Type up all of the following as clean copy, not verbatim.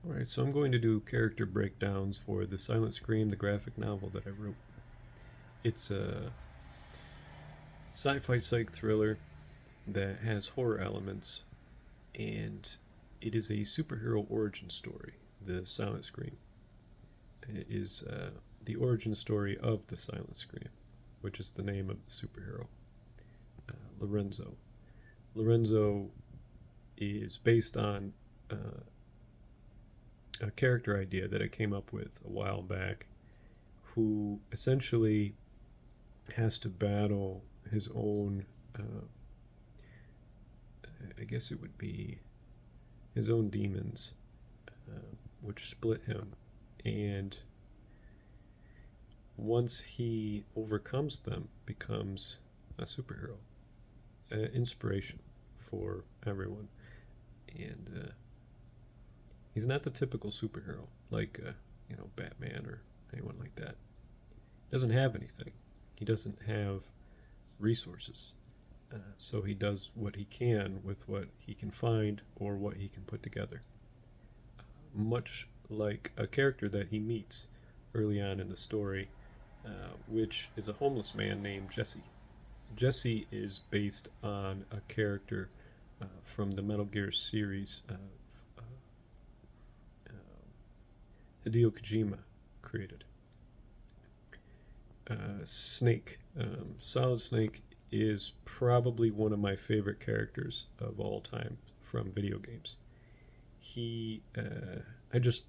Alright, so I'm going to do character breakdowns for The Silent Scream, the graphic novel that I wrote. It's a sci fi psych thriller that has horror elements, and it is a superhero origin story. The Silent Scream is the origin story of The Silent Scream, which is the name of the superhero, Lorenzo. Lorenzo is based on a character idea that I came up with a while back, who essentially has to battle his own, I guess it would be his own demons, which split him. And once he overcomes them, becomes a superhero, inspiration for everyone. And he's not the typical superhero like Batman or anyone like that. He doesn't have anything. He doesn't have resources. So he does what he can with what he can find or what he can put together. Much like a character that he meets early on in the story, which is a homeless man named Jesse. Jesse is based on a character from the Metal Gear series Hideo Kojima created. Snake. Solid Snake is probably one of my favorite characters of all time from video games. He, I just,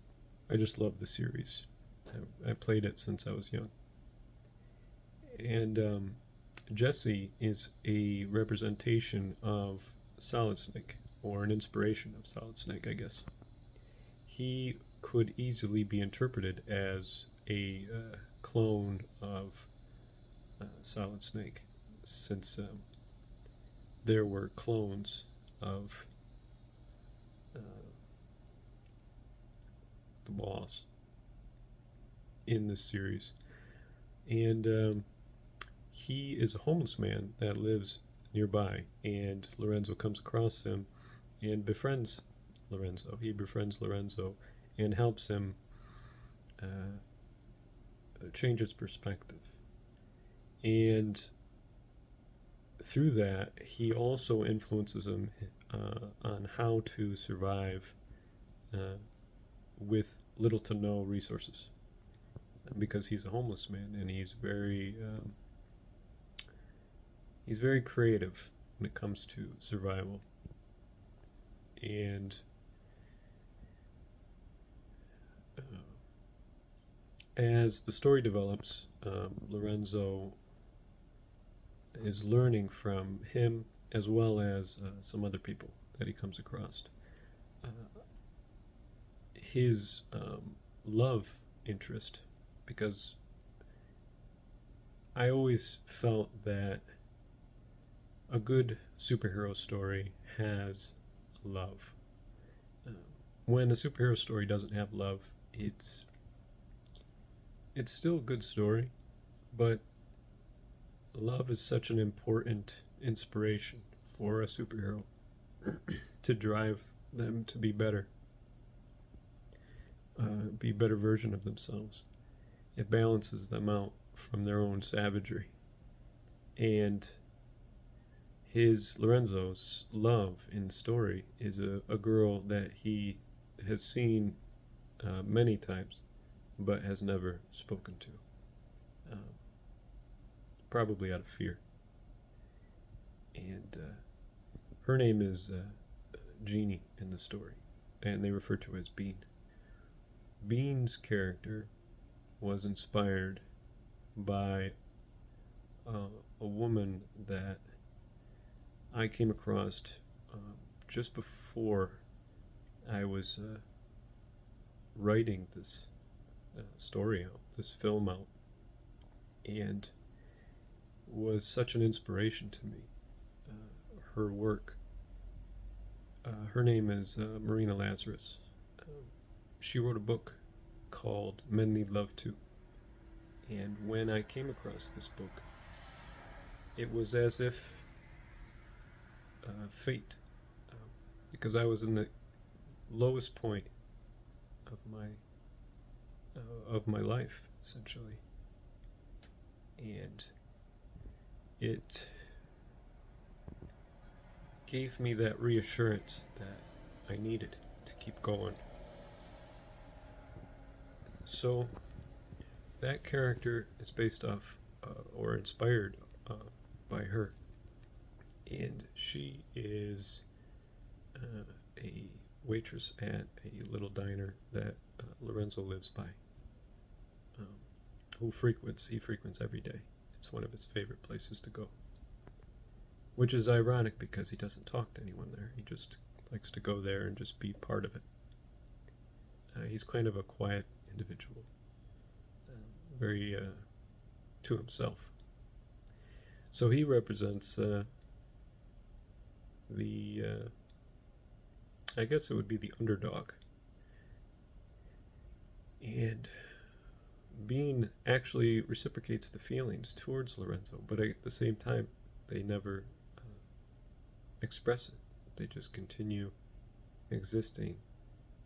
I just love the series. I played it since I was young, and Jesse is a representation of Solid Snake, or an inspiration of Solid Snake, I guess. He could easily be interpreted as a clone of Solid Snake, since there were clones of uh, the boss in this series. And he is a homeless man that lives nearby, and Lorenzo comes across him and befriends Lorenzo. He befriends Lorenzo and helps him uh, change his perspective. And through that, he also influences him on how to survive uh, with little to no resources, because he's a homeless man and he's very creative when it comes to survival. And uh, as the story develops, Lorenzo is learning from him as well as some other people that he comes across. Uh, his love interest, because I always felt that a good superhero story has love. Uh, when a superhero story doesn't have love, it's still a good story, but love is such an important inspiration for a superhero to drive them to be a better version of themselves. It balances them out from their own savagery. And his Lorenzo's love in the story is a girl that he has seen many times, but has never spoken to, um, probably out of fear. And her name is Jeannie in the story, and they refer to her as Bean. Bean's character was inspired by uh, a woman that I came across just before I was writing this story out, this film out, and was such an inspiration to me. Her work. Her name is Marina Lazarus. She wrote a book called Men Need Love Too. And when I came across this book, it was as if fate, because I was in the lowest point of my life, essentially. And it gave me that reassurance that I needed to keep going. So that character is based off or inspired by her, and she is a waitress at a little diner that Lorenzo lives by. Um, he frequents every day. It's one of his favorite places to go. Which is ironic because he doesn't talk to anyone there. He just likes to go there and just be part of it. He's kind of a quiet individual, very to himself. So he represents I guess it would be the underdog. And Bean actually reciprocates the feelings towards Lorenzo, but at the same time, they never express it. They just continue existing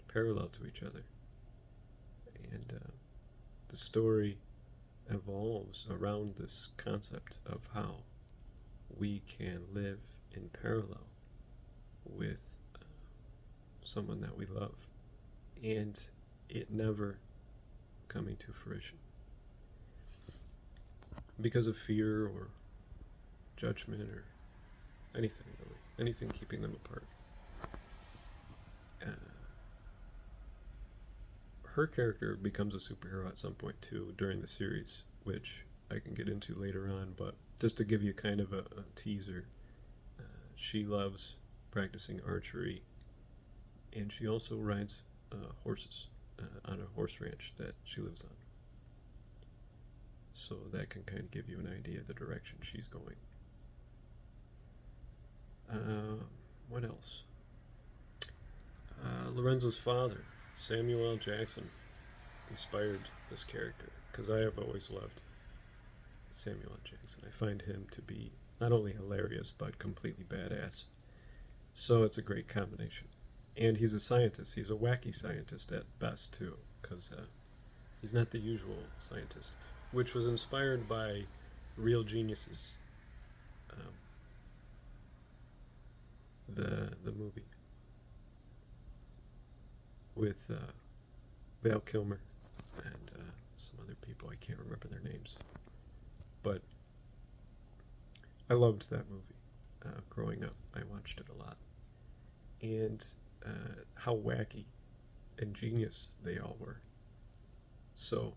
parallel to each other. And the story evolves around this concept of how we can live in parallel with someone that we love, and it never coming to fruition because of fear or judgment or anything really, anything keeping them apart. Her character becomes a superhero at some point too during the series, which I can get into later on, but just to give you kind of a teaser, she loves practicing archery, and she also rides horses on a horse ranch that she lives on. So that can kind of give you an idea of the direction she's going. What else? Lorenzo's father, Samuel L. Jackson, inspired this character because I have always loved Samuel L. Jackson. I find him to be not only hilarious but completely badass. So it's a great combination. And he's a scientist. He's a wacky scientist at best, too, because he's not the usual scientist, which was inspired by Real Geniuses, the movie with Val Kilmer and some other people. I can't remember their names, but I loved that movie growing up. I watched it a lot, and how wacky and genius they all were. So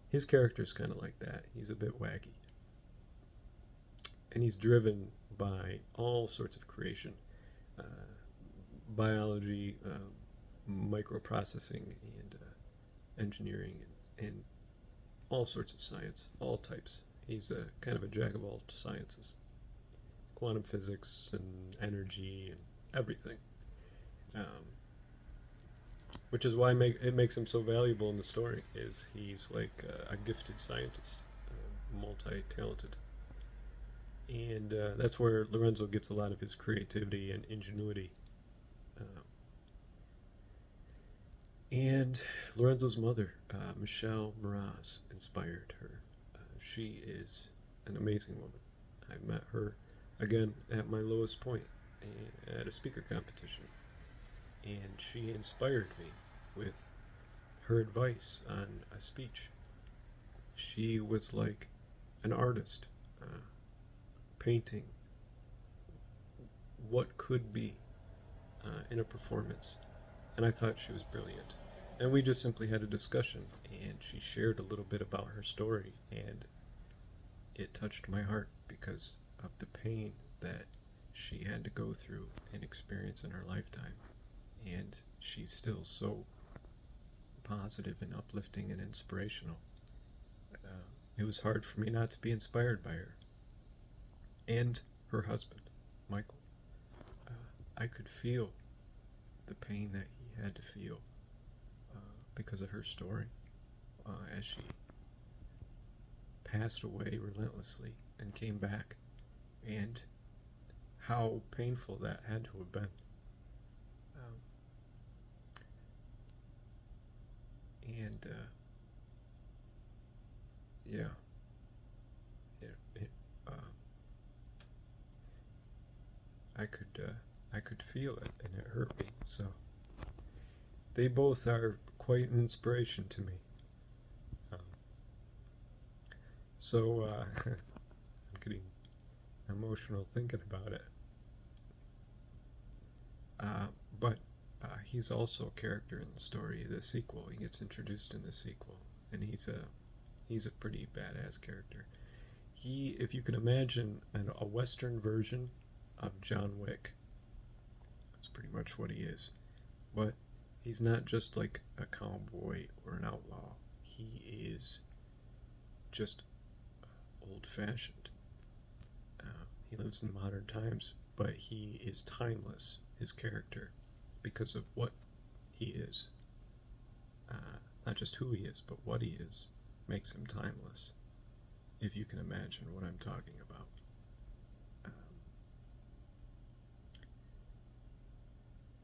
his character's kind of like that. He's a bit wacky, and he's driven by all sorts of creation, biology, microprocessing, and engineering, and all sorts of science, all types. He's a kind of a jack of all sciences, quantum physics and energy and everything. Which is why it makes him so valuable in the story. Is he's like a gifted scientist, multi-talented, and that's where Lorenzo gets a lot of his creativity and ingenuity. And Lorenzo's mother, Michelle Mraz, inspired her. She is an amazing woman. I met her again at my lowest point at a speaker competition, and she inspired me with her advice on a speech. She was like an artist, painting what could be in a performance, and I thought she was brilliant. And we just simply had a discussion, and she shared a little bit about her story, and it touched my heart because of the pain that she had to go through and experience in her lifetime. And she's still so positive and uplifting and inspirational. It was hard for me not to be inspired by her. And her husband, Michael. I could feel the pain that he had to feel because of her story as she passed away relentlessly and came back, and how painful that had to have been. and yeah, it, I could feel it, and it hurt me. So they both are quite an inspiration to me. Um, I'm getting emotional thinking about it. Uh, but he's also a character in the story, the sequel. He gets introduced in the sequel, and he's a pretty badass character. He, if you can imagine a Western version of John Wick, that's pretty much what he is. But he's not just like a cowboy or an outlaw. He is just old fashioned. He lives in modern times, but he is timeless, his character, because of what he is. Uh, Not just who he is, but what he is makes him timeless, if you can imagine what I'm talking about. Um,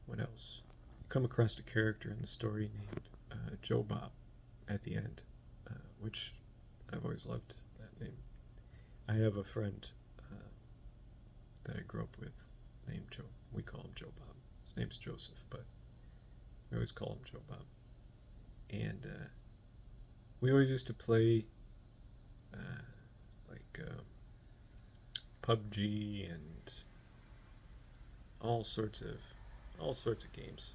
what else? You come across a character in the story named Joe Bob at the end, which I've always loved that name. I have a friend that I grew up with named Joe. We call him Joe Bob. His name's Joseph, but we always call him Joe Bob. And we always used to play uh, like PUBG and all sorts of games.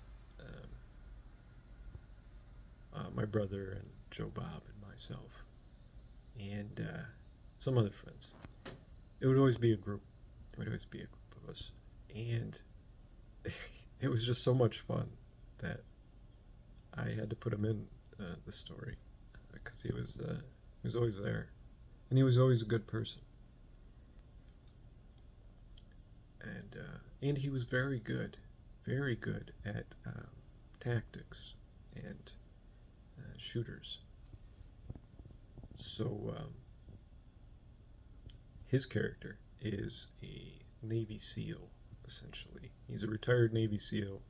My brother and Joe Bob and myself, and some other friends. It would always be a group. It would always be a group of us, and it was just so much fun that I had to put him in the story because he was always there, and he was always a good person, and he was very good at tactics and shooters. So his character is a Navy SEAL, essentially. He's a retired Navy SEAL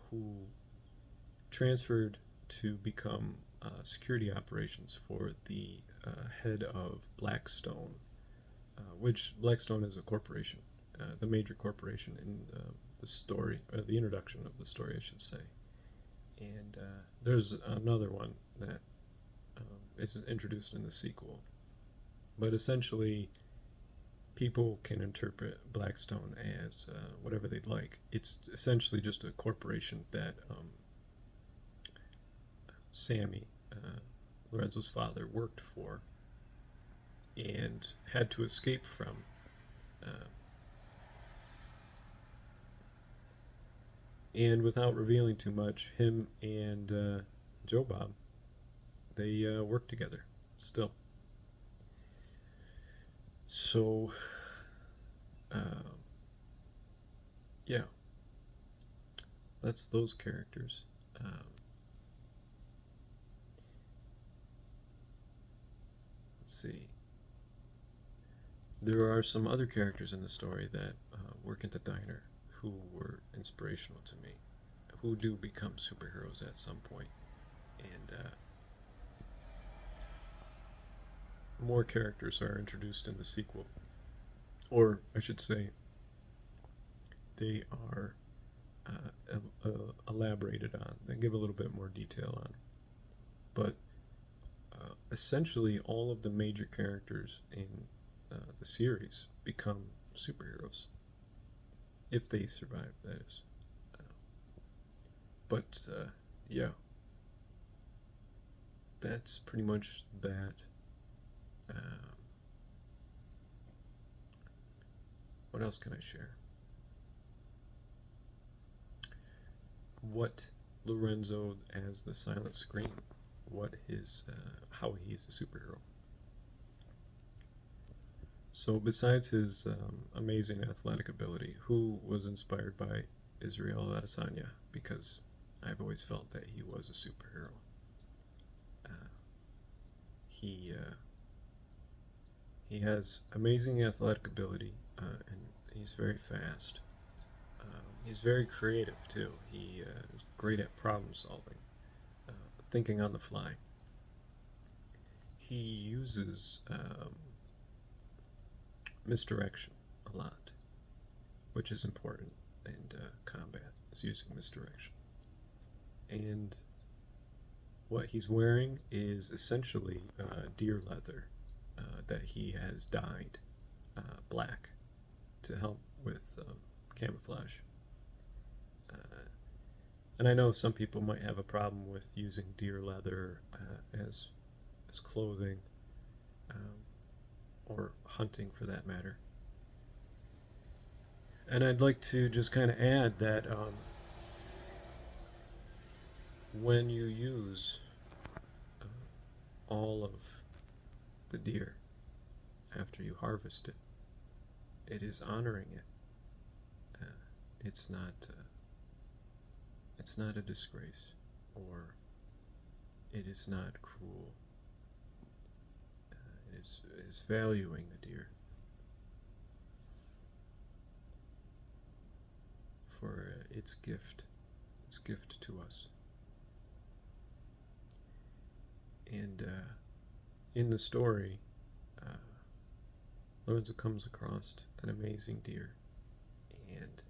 who transferred to become security operations for the head of Blackstone, which Blackstone is a corporation, the major corporation in the story, or the introduction of the story, I should say. And there's another one that is introduced in the sequel. But essentially, people can interpret Blackstone as whatever they'd like. It's essentially just a corporation that Sammy, Lorenzo's father, worked for and had to escape from. Uh, and without revealing too much, him and Joe Bob, they work together still. So, uh, yeah, that's those characters. Let's see. There are some other characters in the story that work at the diner who were inspirational to me, who do become superheroes at some point, and more characters are introduced in the sequel, or I should say, they are elaborated on. They give a little bit more detail on, but essentially, all of the major characters in the series become superheroes if they survive. That is, but yeah, that's pretty much that. Um, what else can I share? What Lorenzo as the Silent Scream? What his how he is a superhero? So besides his amazing athletic ability, who was inspired by Israel Adesanya? Because I've always felt that he was a superhero. Uh, he he has amazing athletic ability, and he's very fast. He's very creative too. He is great at problem solving. Uh, thinking on the fly. He uses misdirection a lot, which is important in combat, is using misdirection. And what he's wearing is essentially deer leather that he has dyed black to help with camouflage. And I know some people might have a problem with using deer leather as clothing, or hunting for that matter. And I'd like to just kind of add that when you use all of the deer after you harvest it, it is honoring it. It's not. It's not a disgrace, or it is not cruel. It is valuing the deer for its gift to us. And in the story, Lorenzo comes across an amazing deer, and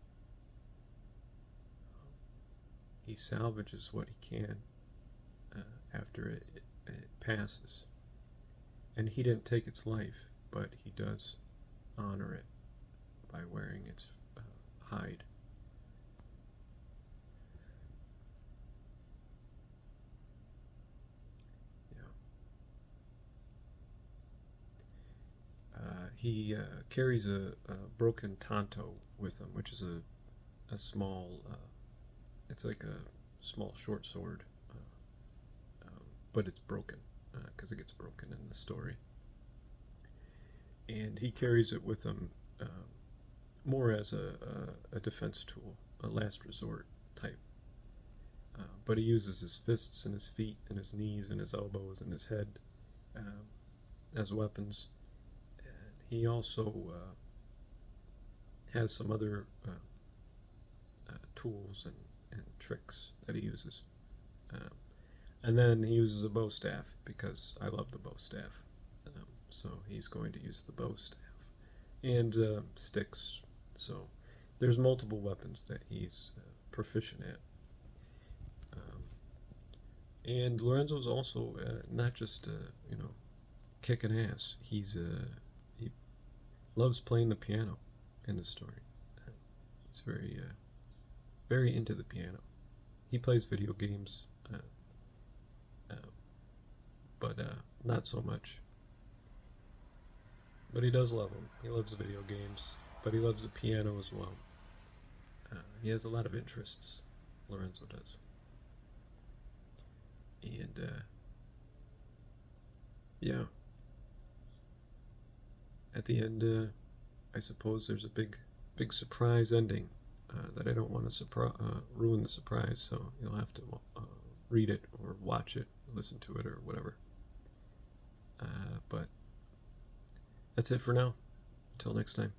he salvages what he can after it passes. And he didn't take its life, but he does honor it by wearing its hide. He carries a broken tanto with him, which is a small, it's like a small short sword, but it's broken because it gets broken in the story. And he carries it with him more as a defense tool, a last resort type. But he uses his fists and his feet and his knees and his elbows and his head as weapons. He also has some other tools and tricks that he uses. And then he uses a bow staff, because I love the bow staff. So he's going to use the bow staff. And sticks. So there's multiple weapons that he's proficient at. And Lorenzo's also not just, kicking ass. He loves playing the piano in the story. He's very into the piano. He plays video games, but not so much. But he does love them. He loves video games, but he loves the piano as well. He has a lot of interests, Lorenzo does. And, yeah. At the end, I suppose there's a big surprise ending that I don't want to ruin the surprise, so you'll have to read it or watch it, listen to it, or whatever. But that's it for now. Until next time.